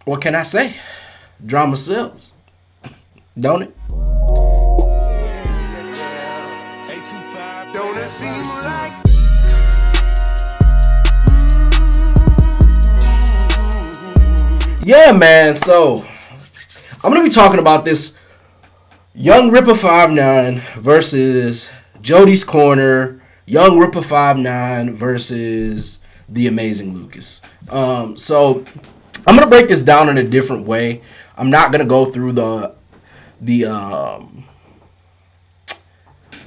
What can I say? Drama sells, don't it? Don't it seem like Yeah, man. So I'm gonna be talking about this YoungRippa59 versus Jody's Corner. YoungRippa59 versus the Amazing Lucas. So I'm gonna break this down in a different way. I'm not gonna go through the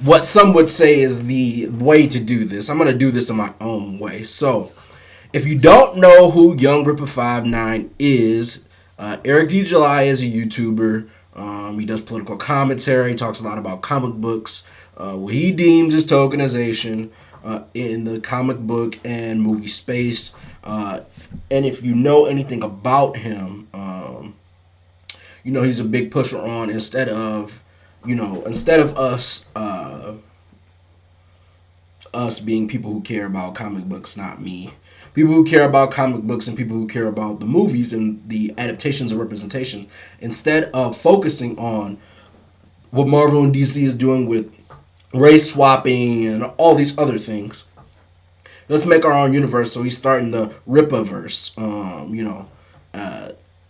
what some would say is the way to do this. I'm gonna do this in my own way. So if you don't know who YoungRippa59 is, Eric D. July is a YouTuber. He does political commentary, talks a lot about comic books, what he deems as tokenization in the comic book and movie space. And if you know anything about him, you know he's a big pusher on instead of us being people who care about comic books, not me. People who care about comic books and people who care about the movies and the adaptations and representations, instead of focusing on what Marvel and DC is doing with race swapping and all these other things. Let's make our own universe. So he's starting the Rippaverse,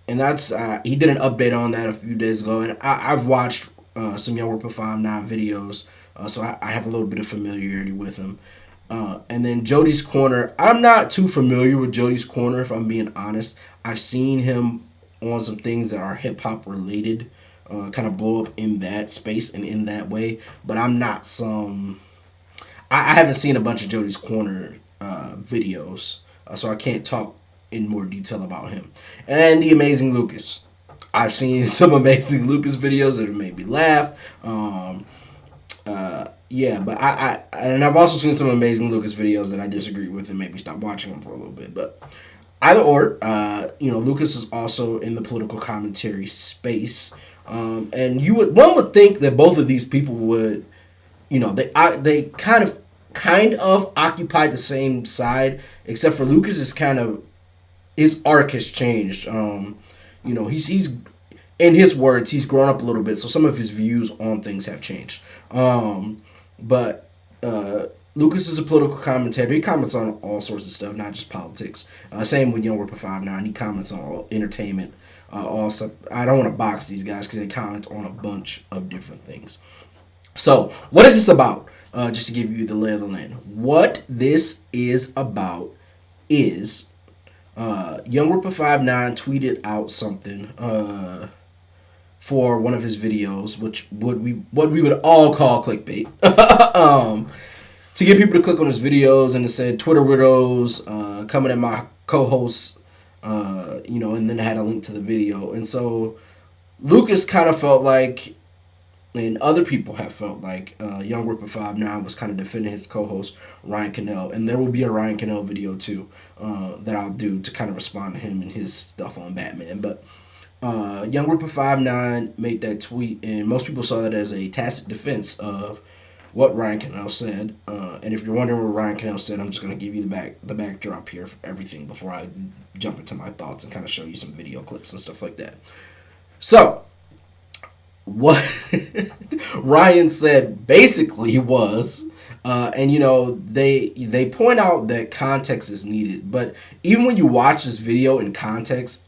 and that's he did an update on that a few days ago, and I've watched some YoungRippa59 videos, so I have a little bit of familiarity with him. And then Jody's Corner, I'm not too familiar with Jody's Corner, if I'm being honest. I've seen him on some things that are hip-hop related, kind of blow up in that space and in that way, but I'm not some... I haven't seen a bunch of Jody's Corner videos, so I can't talk in more detail about him. And the Amazing Lucas. I've seen some Amazing Lucas videos that have made me laugh. Yeah, but I've also seen some Amazing Lucas videos that I disagree with and made me stop watching them for a little bit. But either or, Lucas is also in the political commentary space, and one would think that both of these people would, they kind of occupy the same side, except for Lucas is kind of, his arc has changed. He's in his words, he's grown up a little bit, so some of his views on things have changed. But Lucas is a political commentator. He comments on all sorts of stuff, not just politics. Same with YoungRippa59. He comments on all entertainment, all stuff. I don't want to box these guys because they comment on a bunch of different things. So, what is this about? Just to give you the lay of the land. What this is about is YoungRippa59 tweeted out something for one of his videos, which what we would all call clickbait, to get people to click on his videos, and it said Twitter widows coming at my co-hosts, and then it had a link to the video. And so Lucas kind of felt like, and other people have felt like, YoungRippa59 was kind of defending his co-host Ryan Cannell, and there will be a Ryan Cannell video too that I'll do to kind of respond to him and his stuff on Batman. But YoungRippa59 made that tweet, and most people saw that as a tacit defense of what Ryan Cannell said. And if you're wondering what Ryan Cannell said, I'm just going to give you the backdrop here for everything before I jump into my thoughts and kind of show you some video clips and stuff like that. So, what Ryan said basically was, they point out that context is needed, but even when you watch this video in context,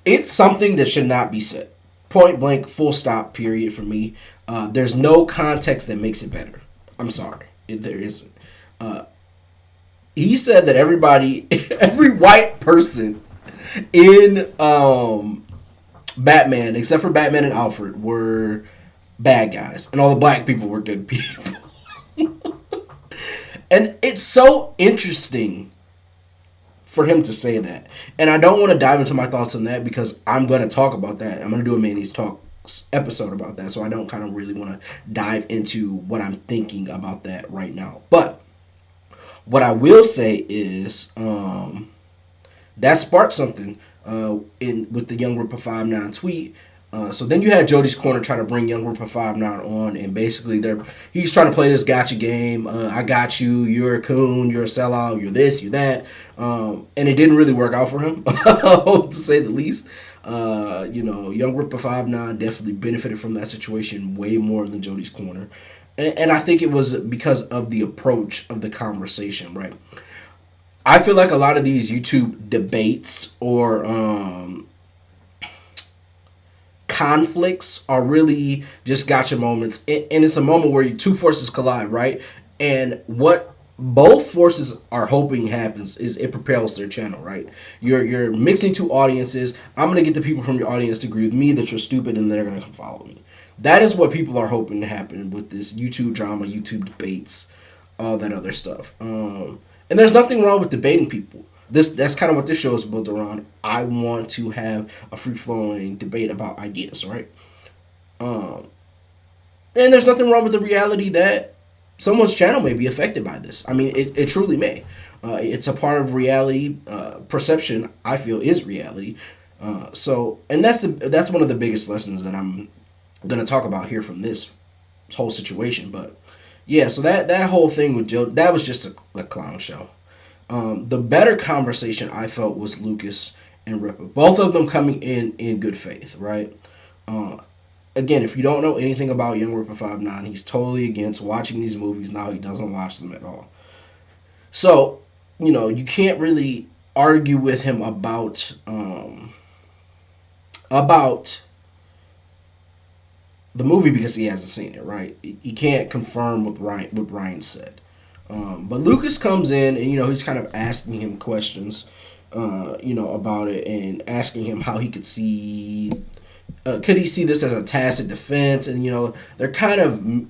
it's something that should not be said. Point blank, full stop, period for me. There's no context that makes it better. I'm sorry. There isn't. He said that every white person in Batman, except for Batman and Alfred, were bad guys, and all the black people were good people. And it's so interesting for him to say that. And I don't want to dive into my thoughts on that because I'm going to talk about that. I'm going to do a Manny Talks episode about that, so I don't kind of really want to dive into what I'm thinking about that right now. But what I will say is that sparked something with the YoungRippa59 tweet. So then you had Jody's Corner try to bring YoungRippa59 on, and basically he's trying to play this gotcha game. I got you. You're a coon. You're a sellout. You're this. You're that. And it didn't really work out for him, to say the least. YoungRippa59 definitely benefited from that situation way more than Jody's Corner, and I think it was because of the approach of the conversation. Right. I feel like a lot of these YouTube debates or conflicts are really just gotcha moments, and it's a moment where two forces collide, right? And what both forces are hoping happens is it propels their channel, right? You're mixing two audiences. I'm gonna get the people from your audience to agree with me that you're stupid, and they're gonna come follow me. That is what people are hoping to happen with this YouTube drama, YouTube debates, all that other stuff. And there's nothing wrong with debating people. That's kind of what this show is built around. I want to have a free-flowing debate about ideas, right? And there's nothing wrong with the reality that someone's channel may be affected by this. I mean, it truly may. It's a part of reality. Perception, I feel, is reality. And that's one of the biggest lessons that I'm going to talk about here from this whole situation. But yeah, so that whole thing with Joe, that was just a clown show. The better conversation I felt was Lucas and Rippa. Both of them coming in good faith, right? Again, if you don't know anything about YoungRippa59, he's totally against watching these movies now. He doesn't watch them at all. So, you can't really argue with him about the movie because he hasn't seen it, right? You can't confirm what Ryan said. But Lucas comes in and, he's kind of asking him questions, about it and asking him how he could see, could he see this as a tacit defense? And, they're kind of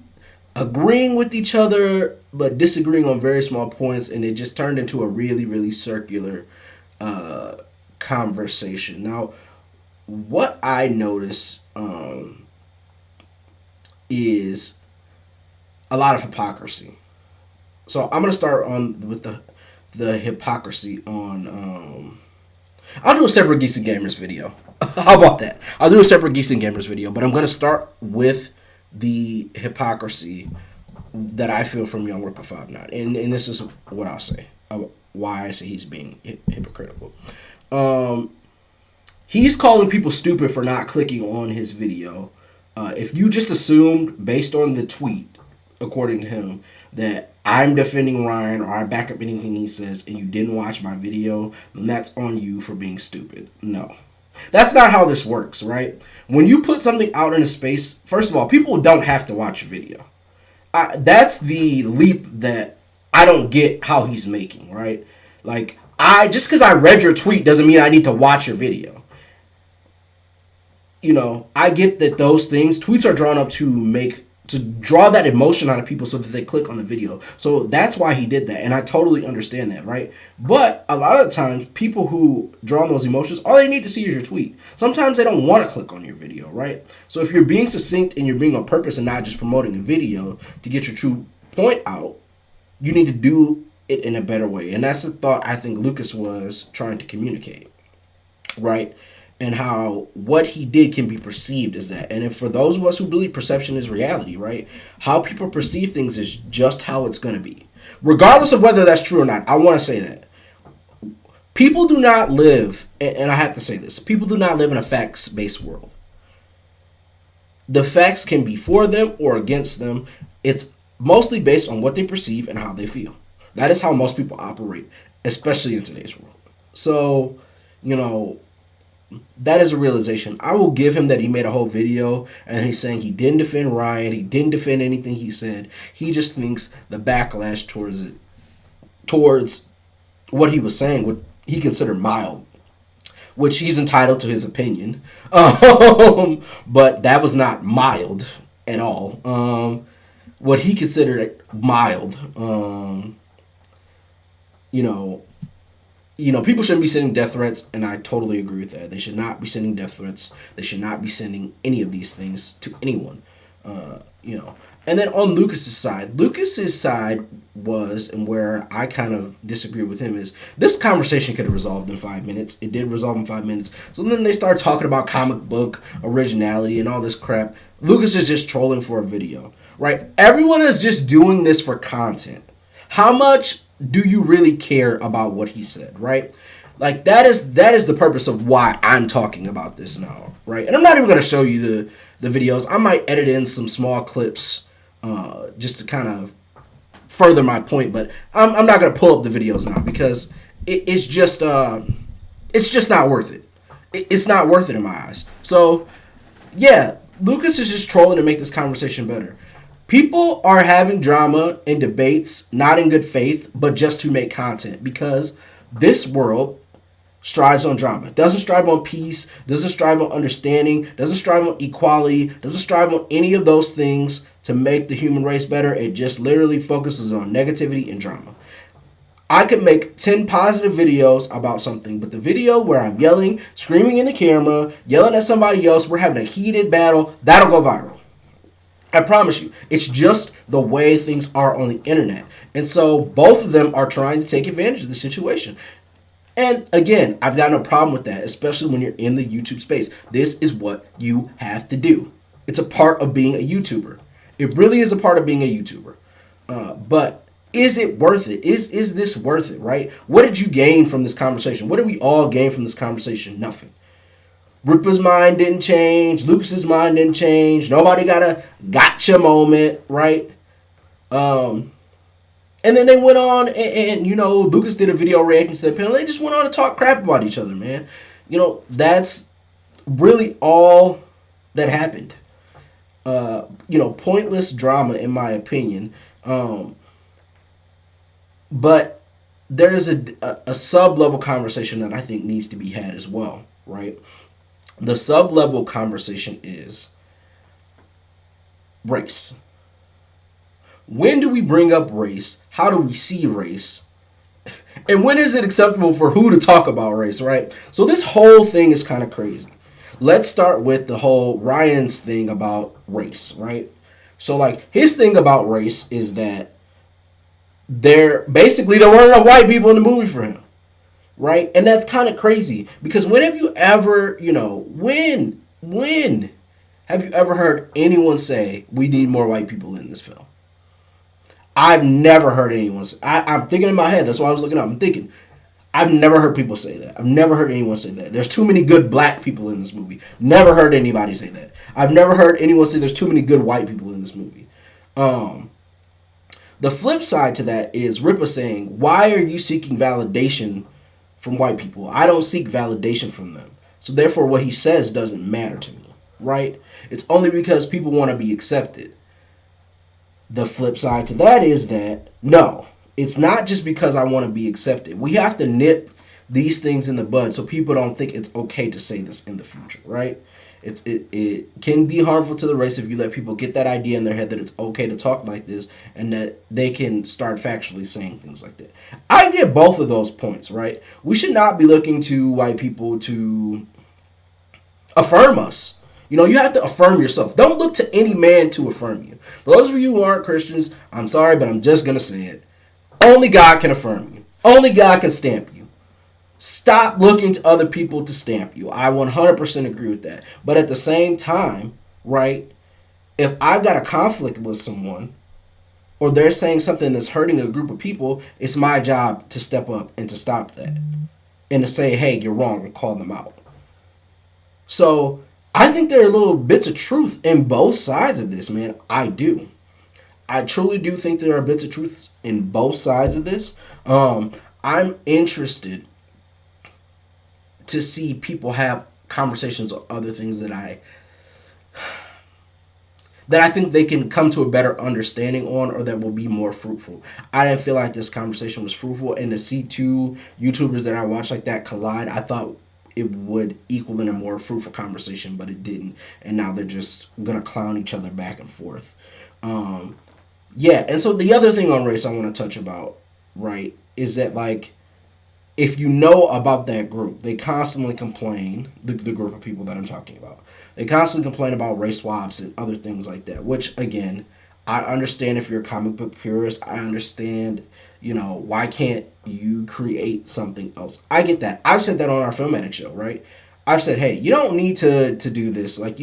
agreeing with each other, but disagreeing on very small points. And it just turned into a really, really circular conversation. Now, what I noticed is a lot of hypocrisy. So I'm gonna start with the hypocrisy on. I'll do a separate Geeks and Gamers video. How about that? I'll do a separate Geeks and Gamers video, but I'm gonna start with the hypocrisy that I feel from YoungRippa59, and this is what I'll say. Why I say he's being hypocritical. He's calling people stupid for not clicking on his video. If you just assumed based on the tweet, according to him, that I'm defending Ryan or I back up anything he says and you didn't watch my video, then that's on you for being stupid. No. That's not how this works, right? When you put something out in a space, first of all, people don't have to watch your video. That's the leap that I don't get how he's making, right? Like, just because I read your tweet doesn't mean I need to watch your video. I get that those things, tweets are drawn up to draw that emotion out of people so that they click on the video. So that's why he did that, and I totally understand that, right? But a lot of the times, people who draw on those emotions, all they need to see is your tweet. Sometimes they don't want to click on your video, right? So if you're being succinct and you're being on purpose and not just promoting a video to get your true point out, you need to do it in a better way. And that's the thought I think Lucas was trying to communicate, right? And how what he did can be perceived as that. And if for those of us who believe perception is reality, right? How people perceive things is just how it's going to be. Regardless of whether that's true or not, I want to say that. People do not live, and I have to say this, people do not live in a facts-based world. The facts can be for them or against them. It's mostly based on what they perceive and how they feel. That is how most people operate, especially in today's world. So, that is a realization. I will give him that he made a whole video and he's saying he didn't defend Ryan. He didn't defend anything he said. He just thinks the backlash towards what he was saying, what he considered mild, which he's entitled to his opinion. But that was not mild at all. What he considered mild, people shouldn't be sending death threats, and I totally agree with that. They should not be sending death threats. They should not be sending any of these things to anyone, And then on Lucas's side was, and where I kind of disagree with him, is this conversation could have resolved in 5 minutes. It did resolve in 5 minutes. So then they start talking about comic book originality and all this crap. Lucas is just trolling for a video, right? Everyone is just doing this for content. How much do you really care about what he said, right? Like, that is the purpose of why I'm talking about this now, right? And I'm not even going to show you the videos. I might edit in some small clips just to kind of further my point, but I'm not going to pull up the videos now because it's just not worth it. It's not worth it in my eyes. So, yeah, Lucas is just trolling to make this conversation better. People are having drama and debates, not in good faith, but just to make content, because this world strives on drama. It doesn't strive on peace, doesn't strive on understanding, doesn't strive on equality, doesn't strive on any of those things to make the human race better. It just literally focuses on negativity and drama. I could make 10 positive videos about something, but the video where I'm yelling, screaming in the camera, yelling at somebody else, we're having a heated battle, that'll go viral. I promise you. It's just the way things are on the internet. And so both of them are trying to take advantage of the situation. And again, I've got no problem with that, especially when you're in the YouTube space. This is what you have to do. It's a part of being a YouTuber. It really is a part of being a YouTuber. But is it worth it? Is this worth it, right? What did you gain from this conversation? What did we all gain from this conversation? Nothing. Rippa's mind didn't change. Lucas's mind didn't change. Nobody got a gotcha moment, right? And then they went on and Lucas did a video reacting to that panel. They just went on to talk crap about each other, man. That's really all that happened. Pointless drama, in my opinion. But there is a sub-level conversation that I think needs to be had as well, right? The sub-level conversation is race. When do we bring up race? How do we see race? And when is it acceptable for who to talk about race, right? So this whole thing is kind of crazy. Let's start with the whole Ryan's thing about race, right? So, like, his thing about race is that there weren't enough white people in the movie for him. Right? And that's kind of crazy because when have you ever, when have you ever heard anyone say we need more white people in this film? I've never heard anyone say, I'm thinking in my head, that's why I was looking up. I'm thinking, I've never heard people say that. I've never heard anyone say that. There's too many good black people in this movie. Never heard anybody say that. I've never heard anyone say there's too many good white people in this movie. The flip side to that is Rippa saying, why are you seeking validation from white people? I don't seek validation from them. So therefore what he says doesn't matter to me, right? It's only because people want to be accepted. The flip side to that is that, no, it's not just because I want to be accepted. We have to nip these things in the bud so people don't think it's okay to say this in the future, right? It can be harmful to the race if you let people get that idea in their head that it's okay to talk like this and that they can start factually saying things like that. I get both of those points, right? We should not be looking to white people to affirm us. You have to affirm yourself. Don't look to any man to affirm you. For those of you who aren't Christians, I'm sorry, but I'm just going to say it. Only God can affirm you. Only God can stamp you. Stop looking to other people to stamp you. I 100% agree with that. But at the same time, right, if I've got a conflict with someone or they're saying something that's hurting a group of people, it's my job to step up and to stop that and to say, hey, you're wrong, and call them out. So I think there are little bits of truth in both sides of this, man. I do. I truly do think there are bits of truth in both sides of this. I'm interested to see people have conversations on other things that I think they can come to a better understanding on, or that will be more fruitful. I didn't feel like this conversation was fruitful, and to see two YouTubers that I watch like that collide, I thought it would equal in a more fruitful conversation, but it didn't. And now they're just gonna clown each other back and forth. Yeah, and so the other thing on race I want to touch about, right, is that, like, if you know about that group, they constantly complain, the group of people that I'm talking about, they constantly complain about race swaps and other things like that, which, again, I understand if you're a comic book purist. I understand, why can't you create something else? I get that. I've said that on our Film Addict show, right? I've said, hey, you don't need to do this. Like,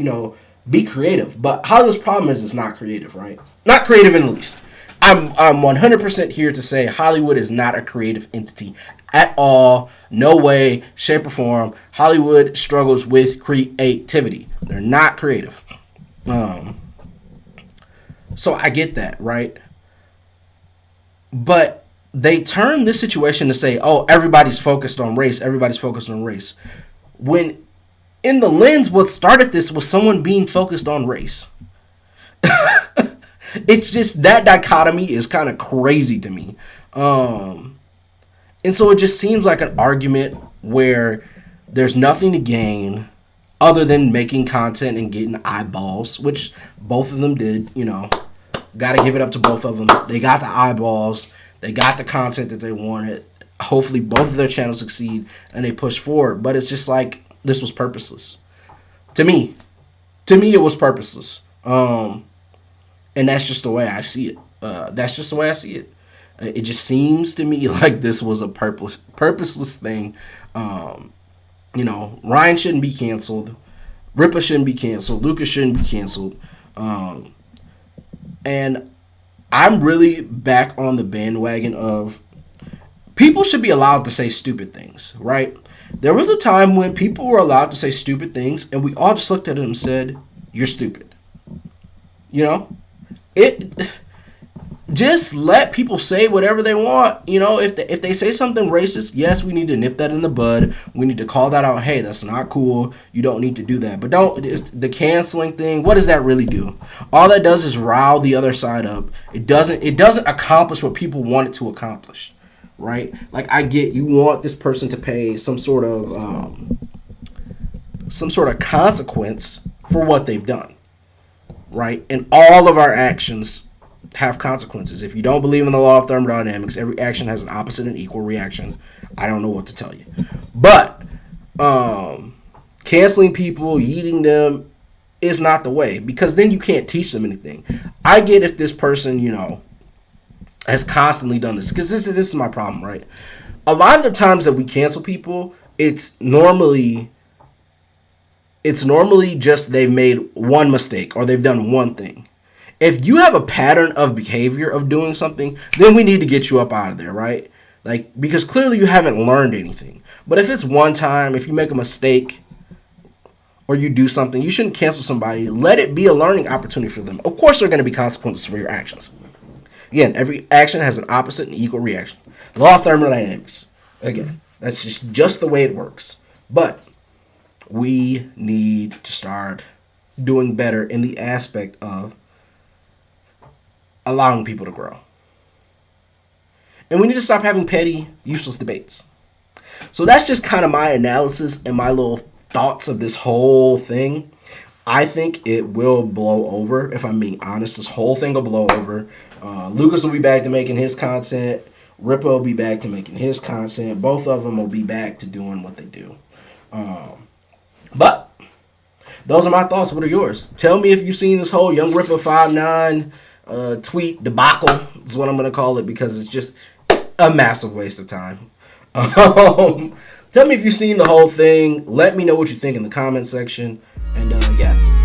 be creative. But Hollywood's problem is it's not creative, right? Not creative in the least. I'm 100% here to say Hollywood is not a creative entity at all. No way, shape, or form. Hollywood struggles with creativity. They're not creative. So I get that, right? But they turn this situation to say, oh, everybody's focused on race. Everybody's focused on race. When in the lens, what started this was someone being focused on race. It's just that dichotomy is kind of crazy to me. And so it just seems like an argument where there's nothing to gain other than making content and getting eyeballs, which both of them did, Got to give it up to both of them. They got the eyeballs. They got the content that they wanted. Hopefully both of their channels succeed and they push forward. But it's just like, this was purposeless. To me, it was purposeless. And that's just the way I see it. That's just the way I see it. It just seems to me like this was a purposeless thing. Ryan shouldn't be canceled. Rippa shouldn't be canceled. Lucas shouldn't be canceled. And I'm really back on the bandwagon of people should be allowed to say stupid things, right? There was a time when people were allowed to say stupid things and we all just looked at it and said, you're stupid. Just let people say whatever they want. If they say something racist, yes, we need to nip that in the bud. We need to call that out. Hey, that's not cool. You don't need to do that. But the canceling thing, what does that really do? All that does is rile the other side up. It doesn't accomplish what people want it to accomplish, right? Like, I get you want this person to pay some sort of consequence for what they've done, right? And all of our actions have consequences. If you don't believe in the law of thermodynamics, every action has an opposite and equal reaction. I don't know what to tell you. But canceling people, yeeting them is not the way, because then you can't teach them anything. I get if this person, has constantly done this, because this is my problem, right? A lot of the times that we cancel people, it's normally just they've made one mistake or they've done one thing. If you have a pattern of behavior of doing something, then we need to get you up out of there, right? Like, because clearly you haven't learned anything. But if it's one time, if you make a mistake or you do something, you shouldn't cancel somebody. Let it be a learning opportunity for them. Of course, there are going to be consequences for your actions. Again, every action has an opposite and equal reaction. Law of thermodynamics. Again, that's just the way it works. But we need to start doing better in the aspect of allowing people to grow. And we need to stop having petty, useless debates. So that's just kind of my analysis and my little thoughts of this whole thing. I think it will blow over, if I'm being honest. This whole thing will blow over. Lucas will be back to making his content. Rippa will be back to making his content. Both of them will be back to doing what they do. But those are my thoughts. What are yours? Tell me if you've seen this whole YoungRippa59 tweet debacle is what I'm going to call it, because it's just a massive waste of time. Tell me if you've seen the whole thing. Let me know what you think in the comment section. And yeah.